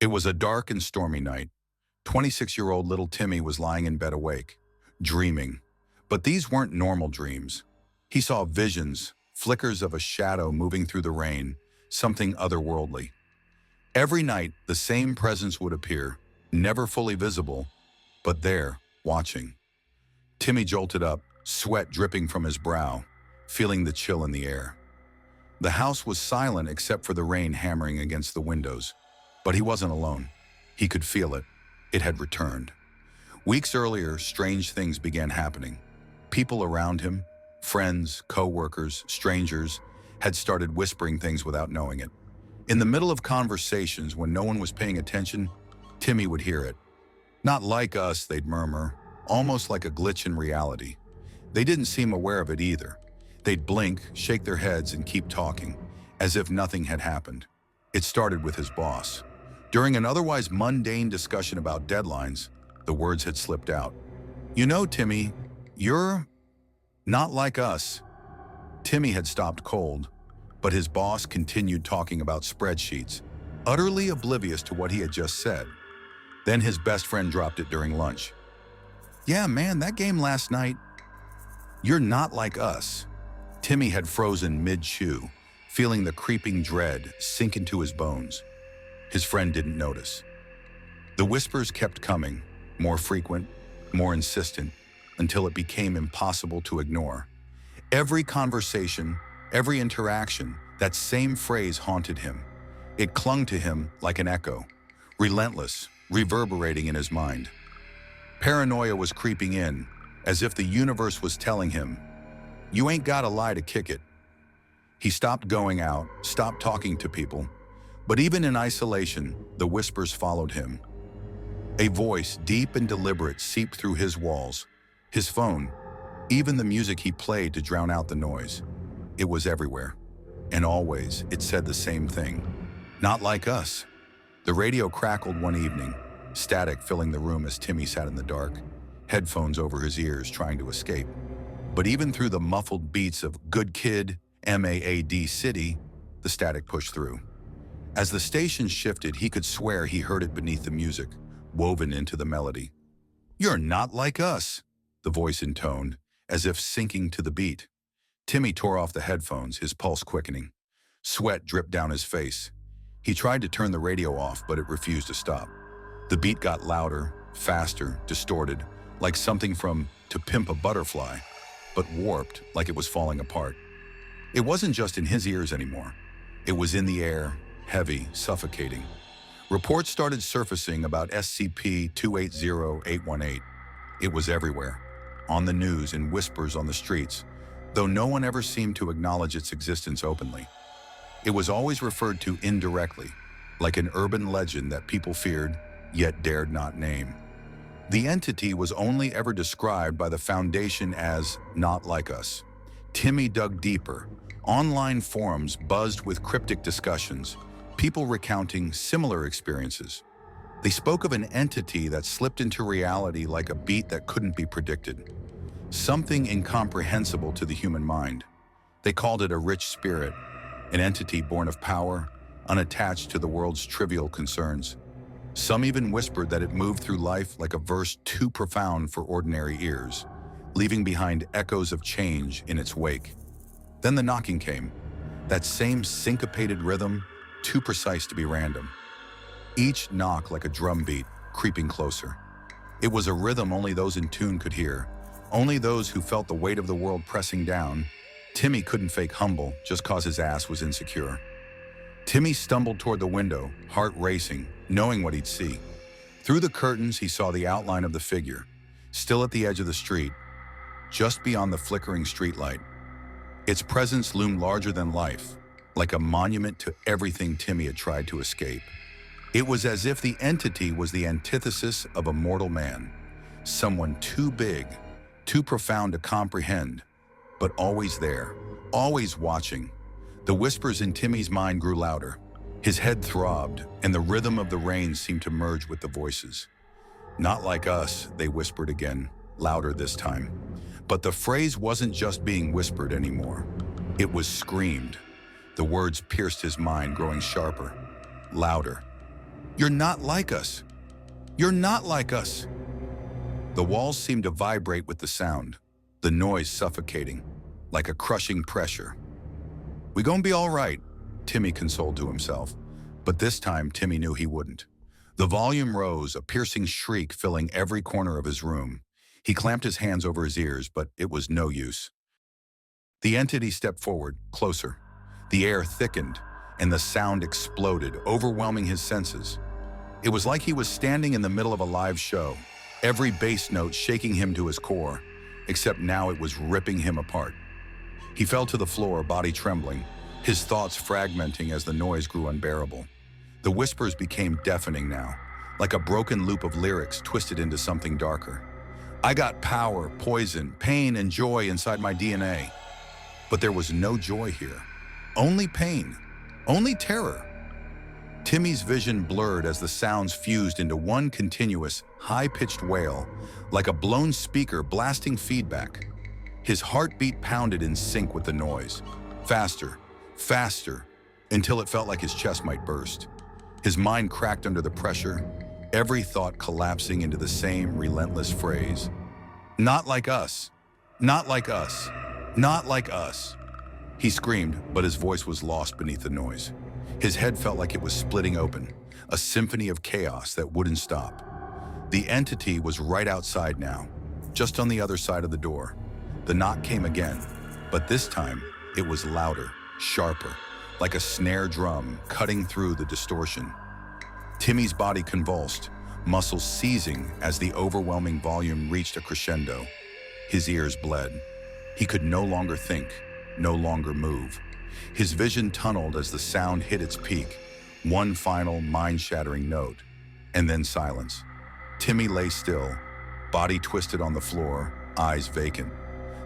It was a dark and stormy night. 26-year-old little Timmy was lying in bed awake, dreaming. But these weren't normal dreams. He saw visions, flickers of a shadow moving through the rain, something otherworldly. Every night, the same presence would appear, never fully visible, but there, watching. Timmy jolted up, sweat dripping from his brow, feeling the chill in the air. The house was silent except for the rain hammering against the windows. But he wasn't alone. He could feel it. It had returned. Weeks earlier, strange things began happening. People around him, friends, co-workers, strangers, had started whispering things without knowing it. In the middle of conversations, when no one was paying attention, Timmy would hear it. "Not like us," they'd murmur, almost like a glitch in reality. They didn't seem aware of it either. They'd blink, shake their heads, and keep talking, as if nothing had happened. It started with his boss. During an otherwise mundane discussion about deadlines, the words had slipped out. "You know, Timmy, you're not like us." Timmy had stopped cold, but his boss continued talking about spreadsheets, utterly oblivious to what he had just said. Then his best friend dropped it during lunch. "Yeah, man, that game last night, you're not like us." Timmy had frozen mid-chew, feeling the creeping dread sink into his bones. His friend didn't notice. The whispers kept coming, more frequent, more insistent, until it became impossible to ignore. Every conversation, every interaction, that same phrase haunted him. It clung to him like an echo, relentless, reverberating in his mind. Paranoia was creeping in, as if the universe was telling him, "You ain't gotta lie to kick it." He stopped going out, stopped talking to people, but even in isolation, the whispers followed him. A voice, deep and deliberate, seeped through his walls, his phone, even the music he played to drown out the noise. It was everywhere, and always it said the same thing. "Not like us." The radio crackled one evening, static filling the room as Timmy sat in the dark, headphones over his ears trying to escape. But even through the muffled beats of "Good Kid, MAAD City," the static pushed through. As the station shifted, he could swear he heard it beneath the music, woven into the melody. "You're not like us," the voice intoned, as if sinking to the beat. Timmy tore off the headphones, his pulse quickening. Sweat dripped down his face. He tried to turn the radio off, but it refused to stop. The beat got louder, faster, distorted, like something from "To Pimp a Butterfly," but warped, like it was falling apart. It wasn't just in his ears anymore. It was in the air, heavy, suffocating. Reports started surfacing about SCP-280818. It was everywhere, on the news and whispers on the streets, though no one ever seemed to acknowledge its existence openly. It was always referred to indirectly, like an urban legend that people feared, yet dared not name. The entity was only ever described by the Foundation as "not like us." Timmy dug deeper. Online forums buzzed with cryptic discussions, people recounting similar experiences. They spoke of an entity that slipped into reality like a beat that couldn't be predicted. Something incomprehensible to the human mind. They called it a rich spirit, an entity born of power, unattached to the world's trivial concerns. Some even whispered that it moved through life like a verse too profound for ordinary ears, leaving behind echoes of change in its wake. Then the knocking came, that same syncopated rhythm, too precise to be random. Each knock like a drum beat, creeping closer. It was a rhythm only those in tune could hear, only those who felt the weight of the world pressing down. Timmy couldn't fake humble just cause his ass was insecure. Timmy stumbled toward the window, heart racing, knowing what he'd see. Through the curtains, he saw the outline of the figure, still at the edge of the street, just beyond the flickering streetlight. Its presence loomed larger than life, like a monument to everything Timmy had tried to escape. It was as if the entity was the antithesis of a mortal man, someone too big, too profound to comprehend, but always there, always watching. The whispers in Timmy's mind grew louder. His head throbbed, and the rhythm of the rain seemed to merge with the voices. "Not like us," they whispered again, louder this time. But the phrase wasn't just being whispered anymore. It was screamed. The words pierced his mind, growing sharper, louder. You're not like us. You're not like us. The walls seemed to vibrate with the sound, the noise suffocating, like a crushing pressure. "We gonna be all right," Timmy consoled to himself. But this time, Timmy knew he wouldn't. The volume rose, a piercing shriek filling every corner of his room. He clamped his hands over his ears, but it was no use. The entity stepped forward, closer. The air thickened, and the sound exploded, overwhelming his senses. It was like he was standing in the middle of a live show, every bass note shaking him to his core, except now it was ripping him apart. He fell to the floor, body trembling, his thoughts fragmenting as the noise grew unbearable. The whispers became deafening now, like a broken loop of lyrics twisted into something darker. "I got power, poison, pain, and joy inside my DNA." But there was no joy here. Only pain. Only terror. Timmy's vision blurred as the sounds fused into one continuous, high-pitched wail, like a blown speaker blasting feedback. His heartbeat pounded in sync with the noise. Faster, faster, until it felt like his chest might burst. His mind cracked under the pressure, every thought collapsing into the same relentless phrase. "Not like us. Not like us. Not like us." He screamed, but his voice was lost beneath the noise. His head felt like it was splitting open, a symphony of chaos that wouldn't stop. The entity was right outside now, just on the other side of the door. The knock came again, but this time it was louder, sharper, like a snare drum cutting through the distortion. Timmy's body convulsed, muscles seizing as the overwhelming volume reached a crescendo. His ears bled. He could no longer think, no longer move. His vision tunneled as the sound hit its peak, one final mind-shattering note, and then silence. Timmy lay still, body twisted on the floor, eyes vacant.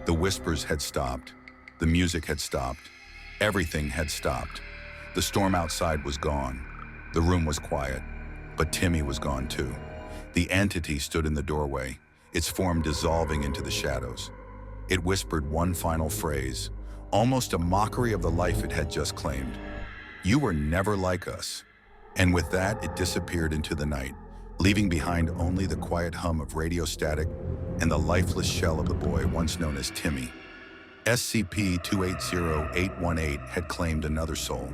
The whispers had stopped. The music had stopped. Everything had stopped. The storm outside was gone. The room was quiet, but Timmy was gone too. The entity stood in the doorway, its form dissolving into the shadows. It whispered one final phrase, almost a mockery of the life it had just claimed. "You were never like us." And with that, it disappeared into the night, leaving behind only the quiet hum of radio static and the lifeless shell of the boy once known as Timmy. SCP-280818 had claimed another soul,